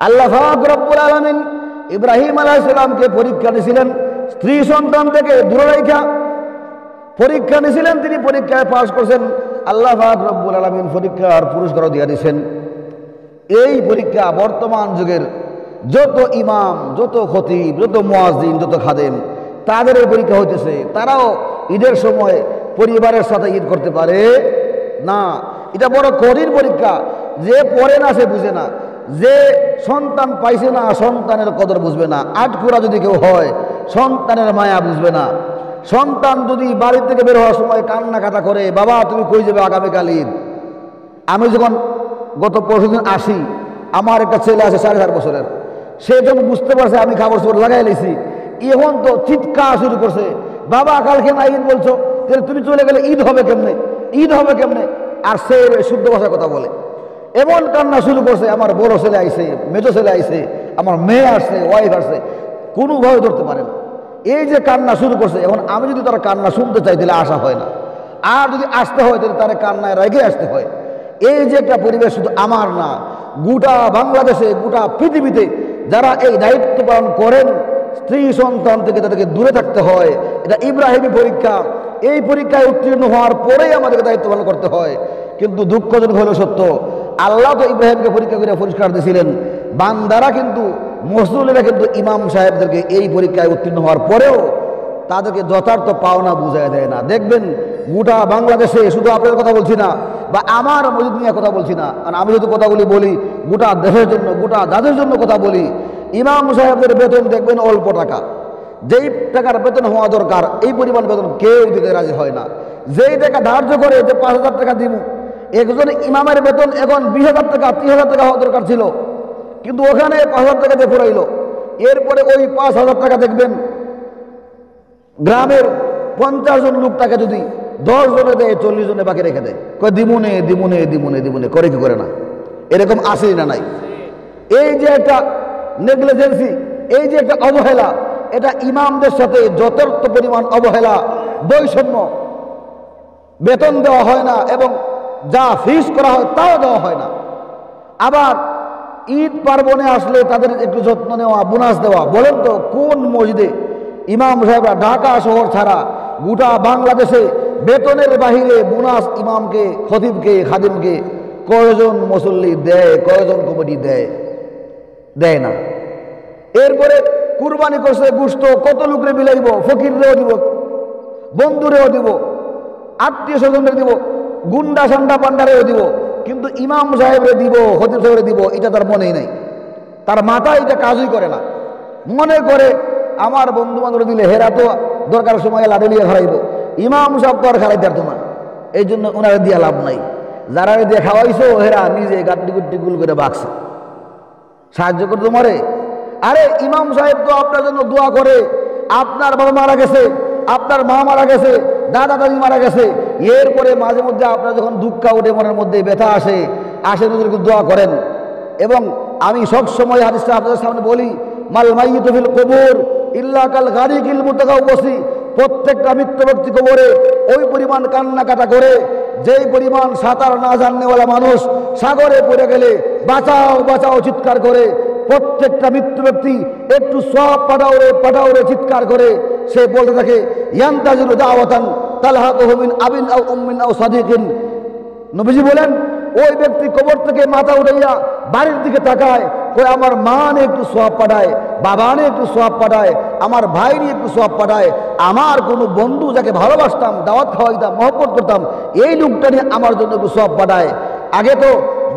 আল্লাহ পাক রব্বুল আলামিন ইব্রাহিম আলাইহিস সালামকে পরীক্ষা দিয়েছিলেন, স্ত্রী সন্তান থেকে দূরে রেখা পরীক্ষা নিয়েছিলেন, তিনি পরীক্ষায় পাশ করছেন। আল্লাহ পাক রব্বুল আলামিন পরীক্ষার পুরস্কারও দিয়ে দিয়েছেন। এই পরীক্ষা বর্তমান যুগের যত ইমাম, যত খতিব, যত মুয়াজ্জিন, যত খাদেম, তাদের এই পরীক্ষা হইতেছে। তারাও ঈদের সময় পরিবারের সাথে ঈদ করতে পারে না। এটা বড় কঠিন পরীক্ষা। যে পড়ে না সে বুঝে না, যে সন্তান পাইছে না সন্তানের কদর বুঝবে না, আটকুরা যদি কেউ হয় সন্তানের মায়া বুঝবে না। সন্তান যদি বাড়ি থেকে বের হওয়ার সময় কান্নাকাটা করে, বাবা তুমি কই যাবে আগামীকাল ঈদ। আমি যখন গত পরশুদিন আসি, আমার একটা ছেলে আছে 4.5 বছরের, সে যখন বুঝতে পারছে আমি কাপড় চোপড় লাগাই লেছি, এখন তো চিৎকার শুরু করছে, বাবা কালকে না ঈদ বলছো, তাহলে তুমি চলে গেলে ঈদ হবে কেমনে, ঈদ হবে কেমনে। আর সে শুদ্ধ ভাষায় কথা বলে, এমন কান্না শুরু করছে। আমার বড় ছেলে আইছে, মেজো ছেলে আইছে, আমার মেয়ে আসছে, ওয়াইফ আসছে, কোনোভাবে ধরতে পারে না। এই যে কান্না শুরু করছে, এখন আমি যদি তার কান্না শুনতে চাই তাহলে আসা হয় না, আর যদি আসতে হয় তাহলে তার কান্নায় রেগে আসতে হয়। এই যে একটা পরিবেশ শুধু আমার না, গোটা বাংলাদেশে, গোটা পৃথিবীতে যারা এই দায়িত্ব পালন করেন, স্ত্রী সন্তান থেকে তাদেরকে দূরে থাকতে হয়। এটা ইব্রাহিমী পরীক্ষা। এই পরীক্ষায় উত্তীর্ণ হওয়ার পরেই আমাদেরকে দায়িত্ব পালন করতে হয়। কিন্তু দুঃখজনক হলেও সত্য, আল্লাহ তো ইব্রাহিমকে পরীক্ষা করে পরিষ্কার দিয়েছিলেন, বান্দারা কিন্তু, মসজিদেরা কিন্তু ইমাম সাহেবদেরকে এই পরীক্ষায় উত্তীর্ণ হওয়ার পরেও তাদেরকে যথার্থ পাওনা বুঝায় দেয় না। দেখবেন গোটা বাংলাদেশে, শুধু আপনার কথা বলছি না বা আমার মসজিদ নিয়ে কথা বলছি না, কারণ আমি যদি কথাগুলি বলি গোটা দেশের জন্য, গোটা জাতির জন্য কথা বলি, ইমাম সাহেবদের বেতন দেখবেন অল্প টাকা। যেই টাকার বেতন হওয়া দরকার এই পরিমাণ বেতন কেউ দিতে রাজি হয় না। যেই টাকা ধার্য করে যে 5,000 টাকা দিব, একজন ইমামের বেতন এখন 20,000 টাকা, 30,000 টাকা হওয়া দরকার ছিল, কিন্তু ওখানে 5,000 টাকা দিয়ে ফুরাইল। এরপরে ওই 5,000 টাকা দেখবেন গ্রামের 50 জন লোক টাকা যদি 10 জনে দেয়, 40 জনে বাকি রেখে দেয়, কয় দিমুনে দিমুনে দিমুনে দিমুনে, করে কি করে না? এরকম আসেই না নাই? এই যে একটা নেগলিজেন্সি, এই যে একটা অবহেলা, এটা ইমামদের সাথে যথার্থ পরিমাণ অবহেলা, বৈষম্য। বেতন দেওয়া হয় না এবং যা ফিস করা হয় তাও দেওয়া হয় না। আবার ঈদ পার্বণে আসলে তাদের একটু যত্ন নেওয়া, বোনাস দেওয়া। বলেন তো কোন মসজিদে ইমাম সাহেবরা, ঢাকা শহর ছাড়া গোটা বাংলাদেশে বেতনের বাহিরে বোনাস ইমামকে, খতিবকে, খাদিমকে কয়জন মুসল্লি দেয়, কয়জন কমিটি দেয়? দেয় না। এরপরে কুরবানি করছে গোশত, কত লোকরে বিলাইব, ফকিররেও দিব, বন্ধুরেও দিব, আত্মীয় স্বজনরে দিব, গুন্ডা সান্ডা পান্ডারেও দিব, কিন্তু ইমাম সাহেবরে দিব, খতিব সাহেবরে দিব, এটা তার মনেই নাই। তার মাথায় এটা কাজই করে না। মনে করে আমার বন্ধু বান্ধব দিলে হেরা তো দরকার সময় লাঠি নিয়ে খাওয়াইব, ইমাম সাহেব তো আর খাওয়াইতে পারতো না, এই জন্য ওনারা দিয়া লাভ নাই। যারা দিয়ে খাওয়াইছো হেরা নিজে গাড্ডি গুড্ডি গুল করে বাঁকছে, সাহায্য করতে মরে। আরে ইমাম সাহেব তো আপনার জন্য দোয়া করে, আপনার বাবা মারা গেছে, আপনার মা মারা গেছে, দাদা দাদি মারা গেছে, এরপরে মাঝে মধ্যে আপনার যখন দুঃখ ওঠে, মনের মধ্যে ব্যথা আসে, নজরকে দোয়া করেন। এবং আমি সব সময় হাদিসটা আপনাদের সামনে বলি, মাল মাইয়িতু ফিল কবুর ইল্লা কাল গারিকিল মুতাকাওয়াসি, প্রত্যেকটা মৃত্যু ব্যক্তি কবরে ওই পরিমাণ কান্নাকাটা করে যেই পরিমাণ সাঁতার না জাননেওয়ালা মানুষ সাগরে পড়ে গেলে বাঁচাও বাঁচাও চিৎকার করে। প্রত্যেকটা মৃত্যু ব্যক্তি একটু সব পাঠাওরে চিৎকার করে সে বলতে থাকে, ইয়ান্তাজিরু দাওয়াতান তালহাকুহু মিন আবিন আও উম্মিন আও সাদিকিন। নবীজি বলেন, ওই ব্যক্তি কবর থেকে মাথা উঠাইয়া বাড়ির দিকে তাকায়, কই আমার মা নিয়ে একটু সোয়াব পাঠায়, বাবা নিয়ে একটু সোয়াব পাঠায়, আমার ভাই নিয়ে একটু সোয়াব পাঠায়, আমার কোনো বন্ধু যাকে ভালোবাসতাম, দাওয়াত খাওয়াইতাম, মহব্বত করতাম, এই লোকটা নিয়ে আমার জন্য একটু সোয়াব পাঠায়। আগে তো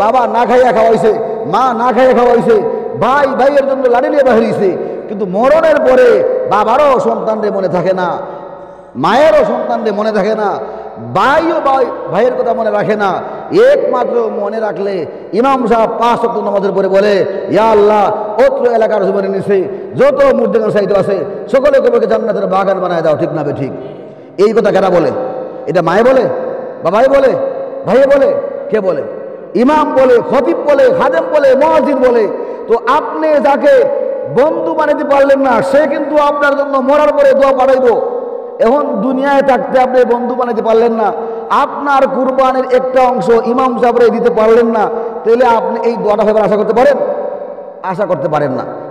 বাবা না খাইয়া খাওয়াইছে, মা না খাইয়া খাওয়াইছে, ভাই ভাইয়ের জন্য লাড়ি নিয়ে বাহিরিছে, কিন্তু মরণের পরে বাবারও সন্তানদের মনে থাকে না, মায়েরও সন্তানদের মনে থাকে না, ভাইও ভাইয়ের কথা মনে রাখে না। একমাত্র মনে রাখলে ইমাম সাহেব 5 ওয়াক্ত নামাজের পরে বলে, ইয়া আল্লাহ অত্র এলাকার জীবনে নিচে যত মুর্দাগান সাইড আছে সকলে কবরকে জান্নাতের বাগান বানায় দাও, ঠিক না বে ঠিক? এই কথা কেনা বলে? এটা মায়ে বলে, বাবাই বলে, ভাইয়ে বলে, কে বলে? ইমাম বলে, খতিব বলে, খাদেম বলে, মুয়াজ্জিন বলে। তো আপনি যাকে বন্ধু বানাইতে পারলেন না, সে কিন্তু আপনার জন্য মরার পরে দোয়া পাঠাইব। এখন দুনিয়ায় থাকতে আপনি বন্ধু বানাইতে পারলেন না, আপনার কুরবানের একটা অংশ ইমাম সাহেবরে দিতে পারলেন না, তাহলে আপনি এই দোয়াটা ফেবার আশা করতে পারেন? আশা করতে পারেন না।